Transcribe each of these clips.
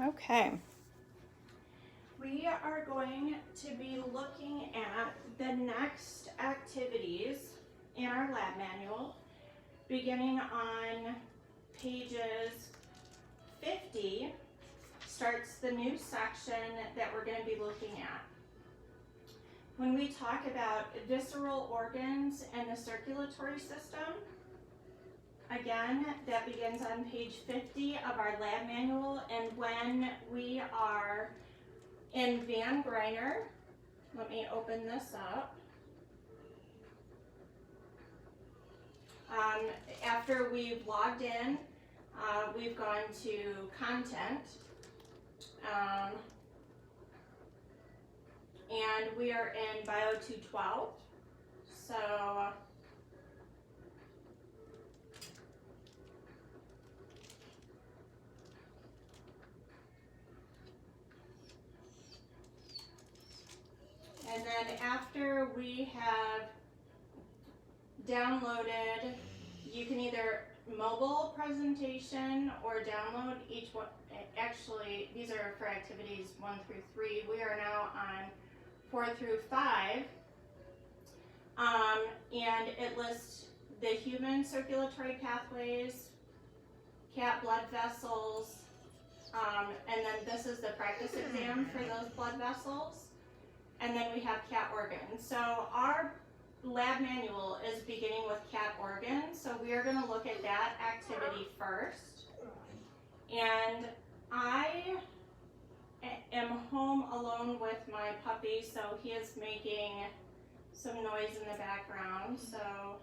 Okay. We are going to be looking at the next activities in our lab manual, beginning on pages 50, starts the new section that we're going to be looking at. When we talk about visceral organs and the circulatory system, again, that begins on page 50 of our lab manual, and when we are in Van Greiner, let me open this up. After we've logged in, we've gone to content, and we are in Bio 212. So and then after we have downloaded, you can either mobile presentation or download each one. Actually, these are for activities 1 through 3. We are now on 4 through 5. And it lists the human circulatory pathways, cat blood vessels, and then this is the practice exam for those blood vessels. And then we have cat organs. So our lab manual is beginning with cat organs, so we are going to look at that activity first. And I am home alone with my puppy, so he is making some noise in the background, so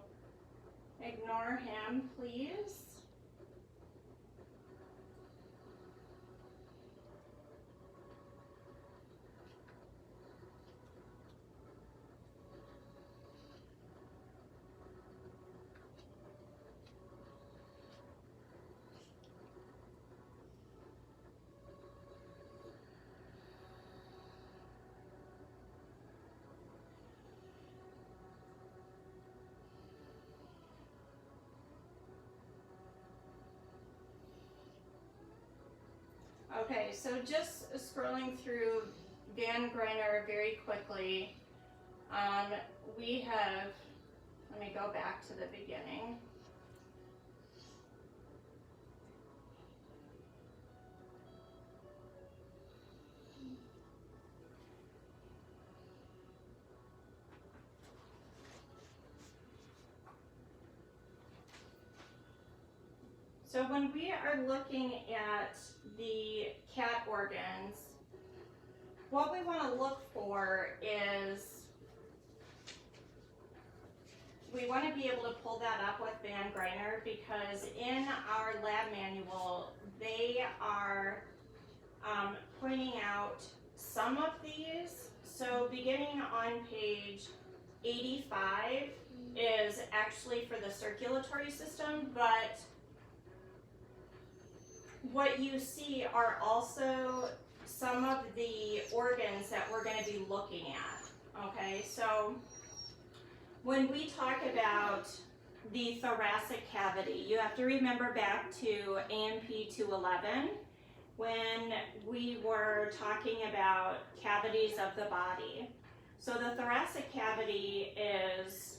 ignore him, please. Okay, so just scrolling through Van Greiner very quickly, we have, let me go back to the beginning. So when we are looking at the cat organs, what we want to look for is, we want to be able to pull that up with Van Greiner, because in our lab manual, they are pointing out some of these. So beginning on page 85 is actually for the circulatory system, but what you see are also some of the organs that we're going to be looking at. Okay, so when we talk about the thoracic cavity, you have to remember back to AMP 211 when we were talking about cavities of the body. So the thoracic cavity is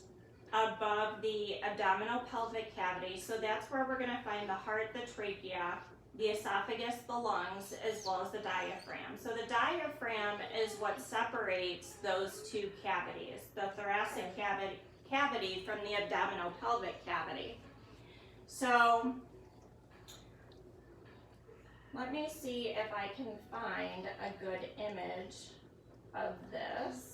above the abdominal pelvic cavity, so that's where we're going to find the heart, the trachea, the esophagus, the lungs, as well as the diaphragm. So the diaphragm is what separates those two cavities, the thoracic cavity from the abdominal pelvic cavity. So let me see if I can find a good image of this.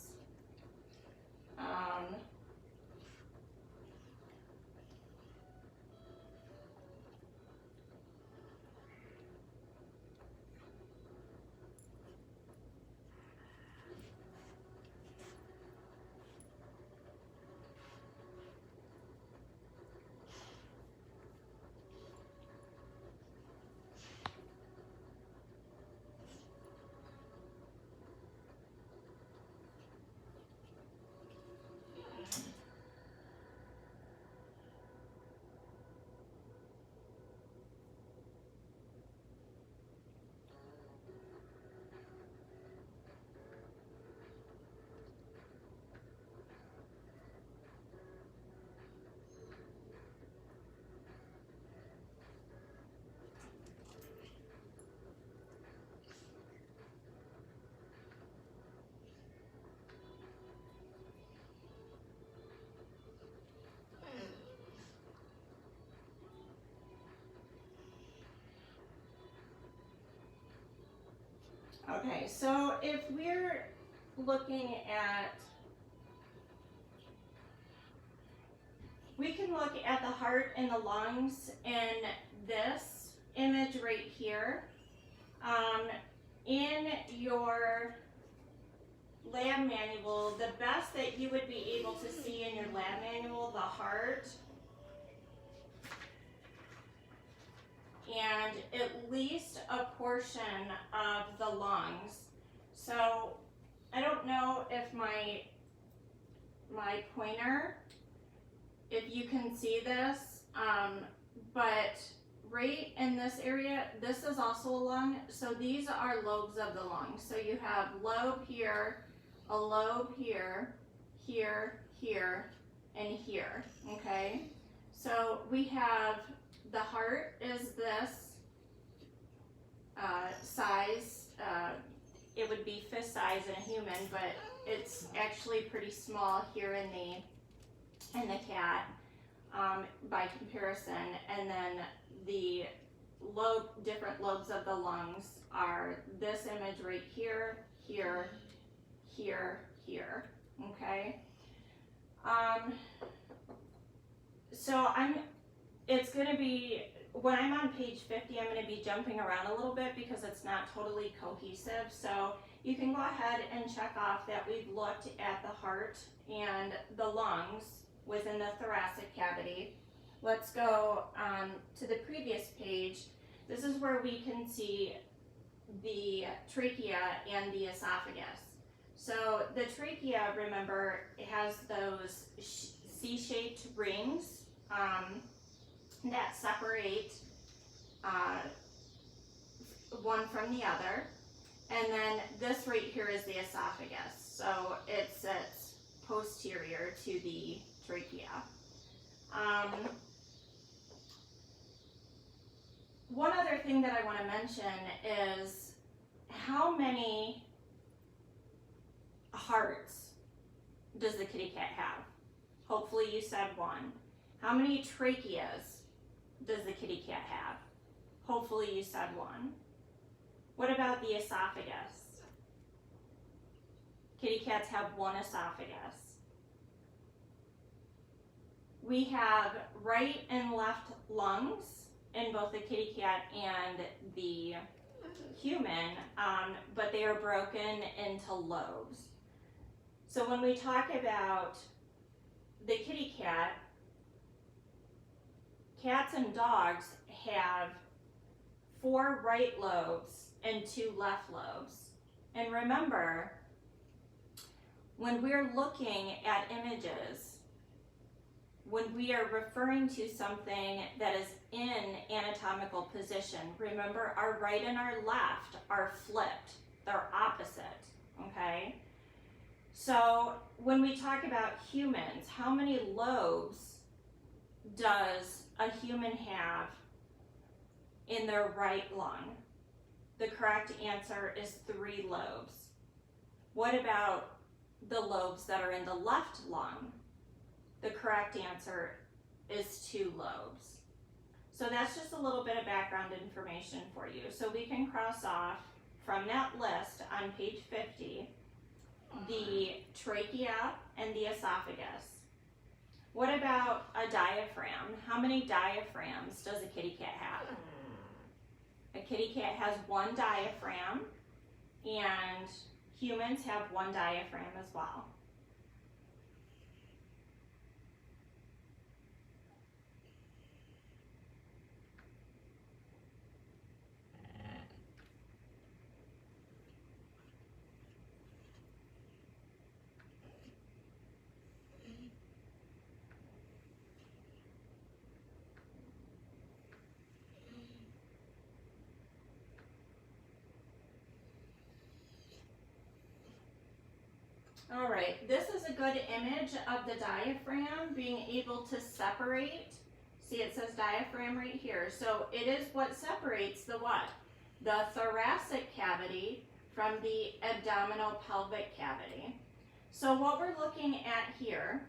Okay, so if we're looking at, we can look at the heart and the lungs in this image right here. In your lab manual, the best that you would be able to see in your lab manual, the heart, and at least a portion of the lungs. So I don't know if my pointer, if you can see this, but right in this area, this is also a lung. So these are lobes of the lung. So you have lobe here, a lobe here, here, here, and here, okay? So we have the heart is this size. It would be fist size in a human, but it's actually pretty small here in the cat by comparison. And then the different lobes of the lungs are this image right here, here, here, here, okay? So it's gonna be, when I'm on page 50, I'm gonna be jumping around a little bit because it's not totally cohesive. So you can go ahead and check off that we've looked at the heart and the lungs within the thoracic cavity. Let's go to the previous page. This is where we can see the trachea and the esophagus. So the trachea, remember, it has those C-shaped rings that separate one from the other. And then this right here is the esophagus. So it sits posterior to the trachea. One other thing that I want to mention is how many hearts does the kitty cat have? Hopefully you said one. How many tracheas does the kitty cat have? Hopefully you said one. What about the esophagus? Kitty cats have one esophagus. We have right and left lungs in both the kitty cat and the human, but they are broken into lobes. So when we talk about the kitty cat, cats and dogs have 4 right lobes and 2 left lobes. And remember, when we're looking at images, when we are referring to something that is in anatomical position, remember our right and our left are flipped, they're opposite, okay? So when we talk about humans, how many lobes does a human have in their right lung? The correct answer is 3 lobes. What about the lobes that are in the left lung? The correct answer is 2 lobes. So that's just a little bit of background information for you. So we can cross off from that list on page 50 the trachea and the esophagus. What about a diaphragm? How many diaphragms does a kitty cat have? A kitty cat has 1 diaphragm, and humans have 1 diaphragm as well. All right, this is a good image of the diaphragm being able to separate. See, it says diaphragm right here. So it is what separates the what? The thoracic cavity from the abdominal pelvic cavity. So what we're looking at here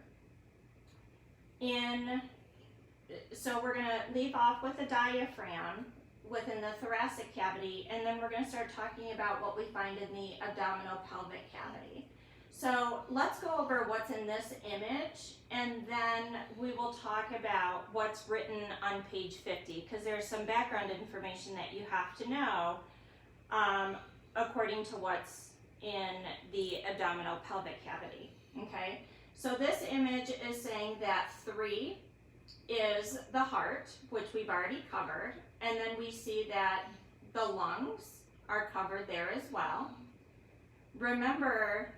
so we're gonna leave off with the diaphragm. within the thoracic cavity, and then we're going to start talking about what we find in the abdominopelvic cavity. So let's go over what's in this image, and then we will talk about what's written on page 50, because there's some background information that you have to know according to what's in the abdominopelvic cavity. Okay, so this image is saying that 3 is the heart, which we've already covered, and then we see that the lungs are covered there as well. Remember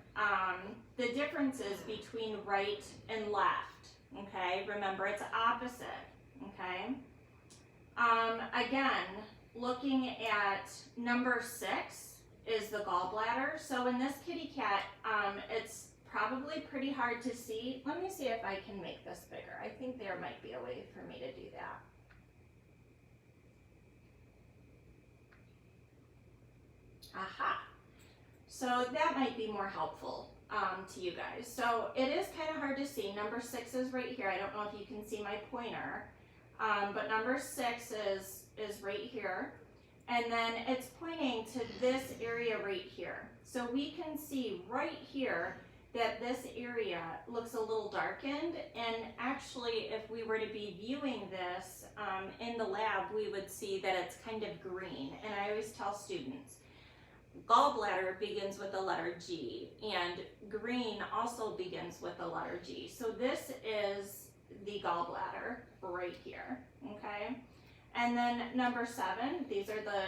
the differences between right and left, okay? Remember, it's opposite, okay? Again, looking at number 6 is the gallbladder. So in this kitty cat, it's probably pretty hard to see. Let me see if I can make this bigger. I think there might be a way for me to do that. Aha. So that might be more helpful to you guys. So it is kind of hard to see. Number 6 is right here. I don't know if you can see my pointer, but number 6 is right here. And then it's pointing to this area right here. So we can see right here that this area looks a little darkened, and actually if we were to be viewing this in the lab, we would see that it's kind of green. And I always tell students, gallbladder begins with the letter G, and green also begins with the letter G. So this is the gallbladder right here, okay? And then number 7, these are the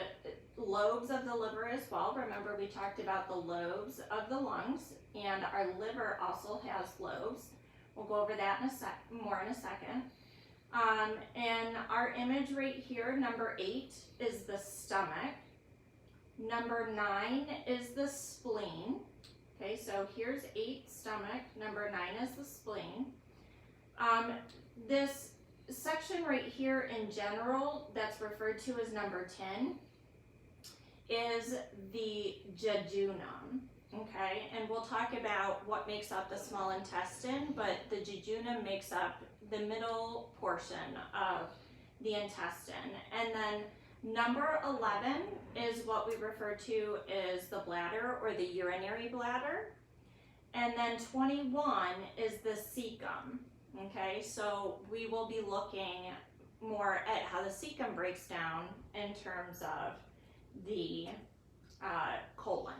lobes of the liver as well. Remember, we talked about the lobes of the lungs, and our liver also has lobes. We'll go over that more in a second. And our image right here, number 8, is the stomach. Number 9 is the spleen. Okay, so here's 8, stomach. Number 9 is the spleen. This section right here in general that's referred to as number 10 is the jejunum. Okay, and we'll talk about what makes up the small intestine, but the jejunum makes up the middle portion of the intestine. And then number 11 is what we refer to as the bladder or the urinary bladder. And then 21 is the cecum. Okay, so we will be looking more at how the cecum breaks down in terms of the colon.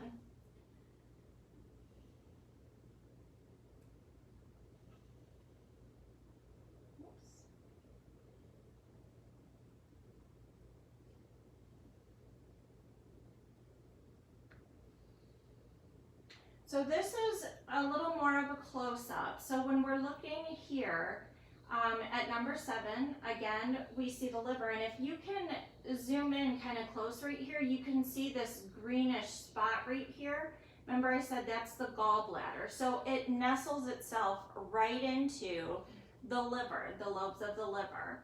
So this is a little more of a close-up. So when we're looking here at number 7, again, we see the liver. And if you can zoom in kind of close right here, you can see this greenish spot right here. Remember I said that's the gallbladder. So it nestles itself right into the liver, the lobes of the liver.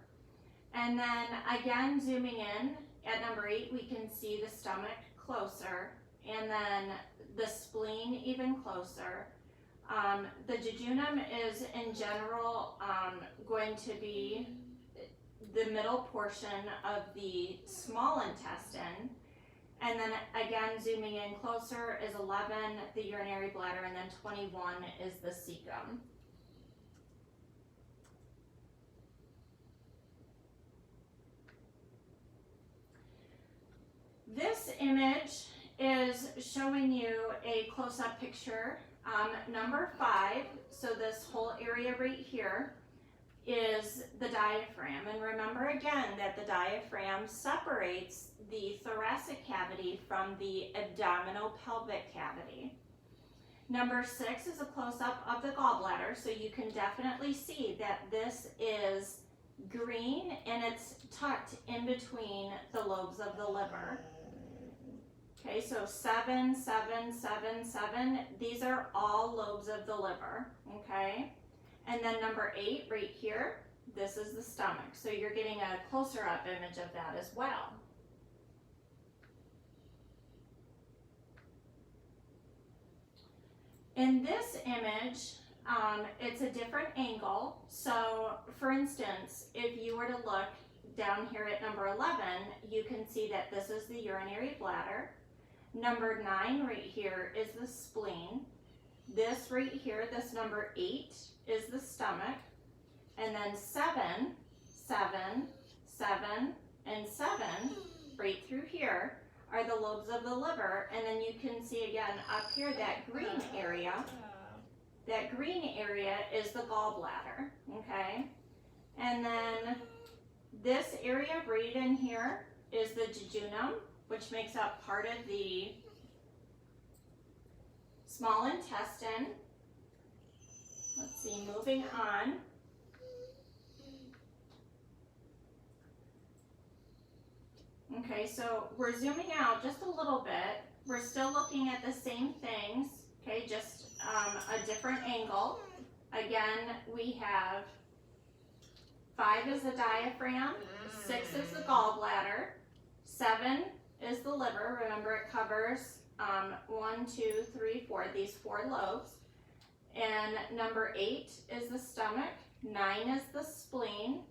And then again, zooming in at number 8, we can see the stomach closer, and then the spleen even closer. The jejunum is in general going to be the middle portion of the small intestine. And then again, zooming in closer is 11, the urinary bladder, and then 21 is the cecum. This image is showing you a close-up picture. Number 5, so this whole area right here is the diaphragm. And remember again that the diaphragm separates the thoracic cavity from the abdominopelvic cavity. Number 6 is a close-up of the gallbladder, so you can definitely see that this is green and it's tucked in between the lobes of the liver. Okay, so 7, 7, 7, 7, these are all lobes of the liver, okay? And then number 8 right here, this is the stomach. So you're getting a closer up image of that as well. In this image, it's a different angle. So for instance, if you were to look down here at number 11, you can see that this is the urinary bladder. Number 9 right here is the spleen. This right here, this number 8 is the stomach. And then 7, 7, 7, and 7 right through here are the lobes of the liver. And then you can see again up here that green area. That green area is the gallbladder, okay? And then this area right in here is the jejunum, which makes up part of the small intestine. Let's see, moving on. Okay, so we're zooming out just a little bit. We're still looking at the same things, okay, just a different angle. Again, we have 5 is the diaphragm, 6 is the gallbladder, 7 is the liver. Remember, it covers 1, 2, 3, 4, these 4 lobes. And number 8 is the stomach, 9 is the spleen,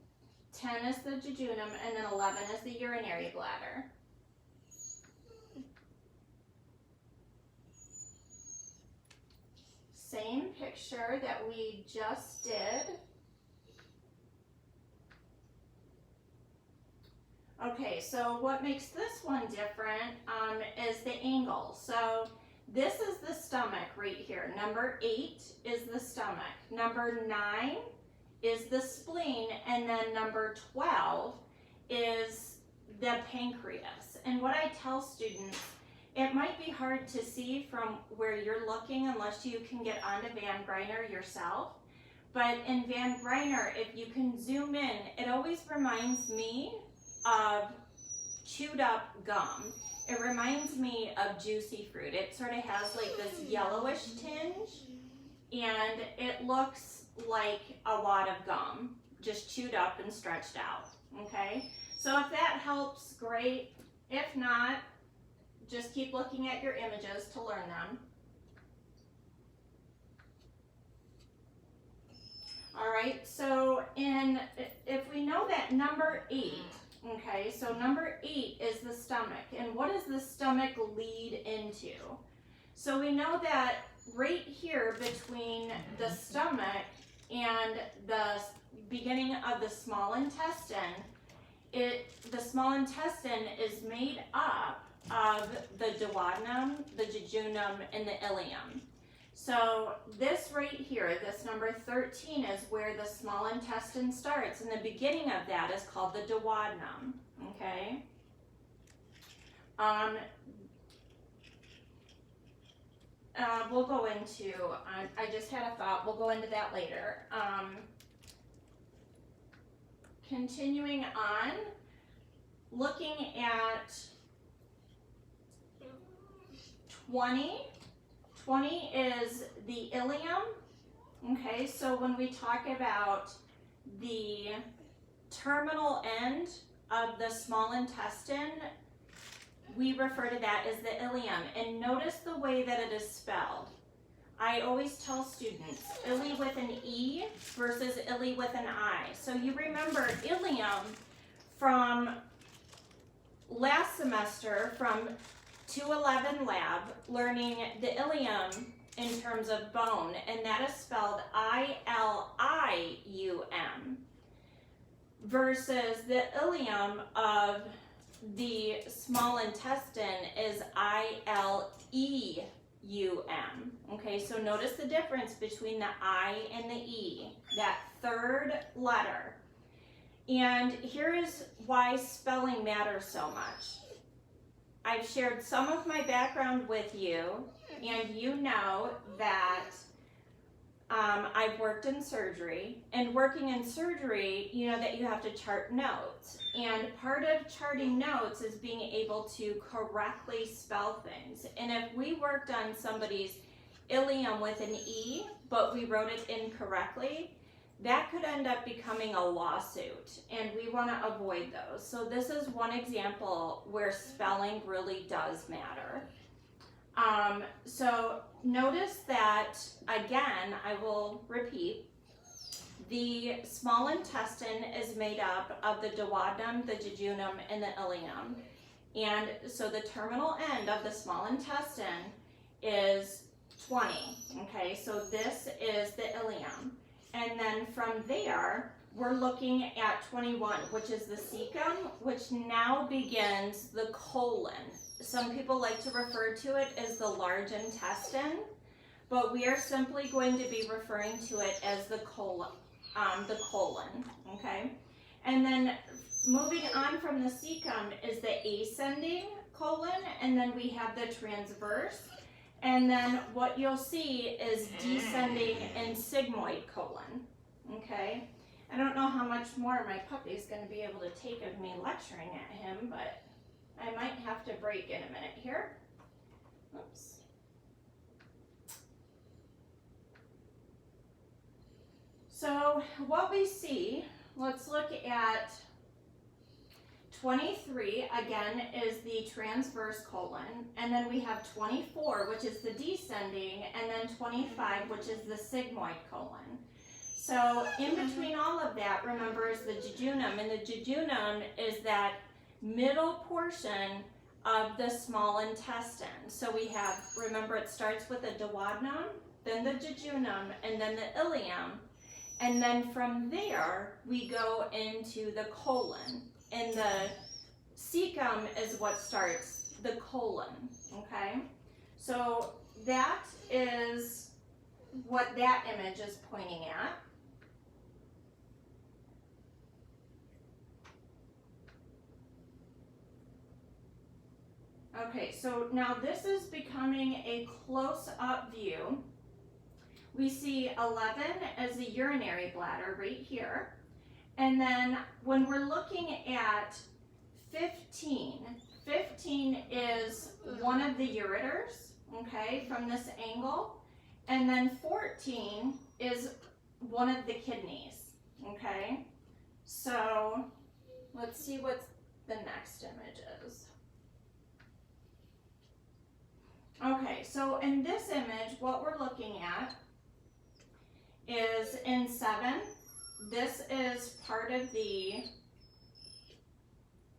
10 is the jejunum, and then 11 is the urinary bladder. Same picture that we just did. Okay, so what makes this one different is the angle. So this is the stomach right here. Number 8 is the stomach. Number 9 is the spleen, and then number 12 is the pancreas. And what I tell students, it might be hard to see from where you're looking unless you can get onto Van Greiner yourself. But in Van Greiner, if you can zoom in, it always reminds me of chewed up gum. It reminds me of juicy fruit. It sort of has like this yellowish tinge, and it looks like a wad of gum, just chewed up and stretched out, okay? So if that helps, great. If not, just keep looking at your images to learn them. All right, so if we know that number 8, okay, so number 8 is the stomach. And what does the stomach lead into? So we know that right here between the stomach and the beginning of the small intestine, the small intestine is made up of the duodenum, the jejunum, and the ileum. So this right here, this number 13, is where the small intestine starts, and the beginning of that is called the duodenum, okay? We'll go into, I just had a thought, we'll go into that later. Continuing on, looking at 20. 20 is the ileum, okay? So when we talk about the terminal end of the small intestine, we refer to that as the ileum. And notice the way that it is spelled. I always tell students, ili with an E versus ili with an I. So you remember ileum from last semester, from 211 lab, learning the ileum in terms of bone, and that is spelled I-L-I-U-M, versus the ileum of the small intestine is I-L-E-U-M. Okay, so notice the difference between the I and the E, that third letter. And here is why spelling matters so much. I've shared some of my background with you, and you know that I've worked in surgery, and working in surgery, you know that you have to chart notes. And part of charting notes is being able to correctly spell things. And if we worked on somebody's ileum with an E, but we wrote it incorrectly, that could end up becoming a lawsuit, and we want to avoid those. So this is one example where spelling really does matter. So notice that, again, I will repeat, the small intestine is made up of the duodenum, the jejunum, and the ileum. And so the terminal end of the small intestine is 20, okay? So this is the ileum. And then from there, we're looking at 21, which is the cecum, which now begins the colon. Some people like to refer to it as the large intestine, but we are simply going to be referring to it as the colon, okay? And then moving on from the cecum is the ascending colon, and then we have the transverse, and then what you'll see is descending and sigmoid colon, okay? I don't know how much more my puppy's going to be able to take of me lecturing at him, but I might have to break in a minute here. Oops. So what we see, let's look at 23, again, is the transverse colon, and then we have 24, which is the descending, and then 25, which is the sigmoid colon. So in between all of that, remember, is the jejunum, and the jejunum is that middle portion of the small intestine. So we have, remember, it starts with the duodenum, then the jejunum, and then the ileum. And then from there, we go into the colon. And the cecum is what starts the colon, okay? So that is what that image is pointing at. Okay, so now this is becoming a close-up view. We see 11 as the urinary bladder right here. And then when we're looking at 15, 15 is one of the ureters, okay, from this angle. And then 14 is one of the kidneys, okay? So let's see what the next image is. Okay, so in this image, what we're looking at is in 7, this is part of the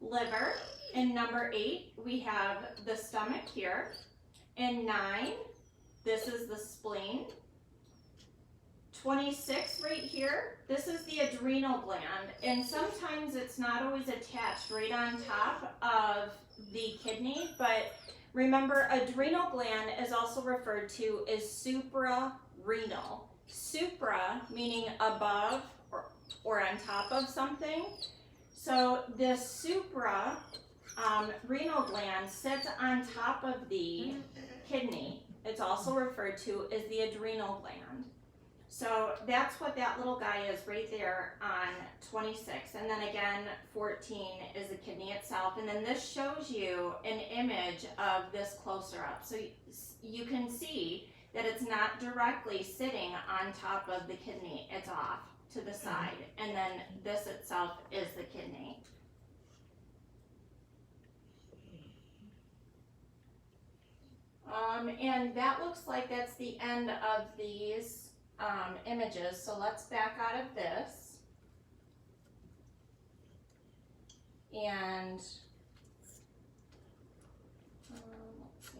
liver. In number 8, we have the stomach here. In 9, this is the spleen. 26 right here, this is the adrenal gland, and sometimes it's not always attached right on top of the kidney, but remember, adrenal gland is also referred to as suprarenal. Supra meaning above or on top of something. So this supra renal gland sits on top of the kidney. It's also referred to as the adrenal gland. So that's what that little guy is right there on 26. And then again, 14 is the kidney itself. And then this shows you an image of this closer up. So you can see that it's not directly sitting on top of the kidney. It's off to the side. And then this itself is the kidney. And that looks like that's the end of these images. So let's back out of this. And let's see.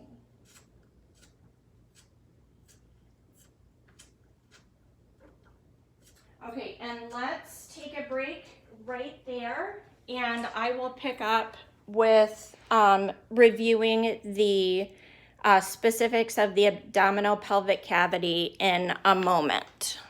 Okay, and let's take a break right there, and I will pick up with reviewing the specifics of the abdominal pelvic cavity in a moment.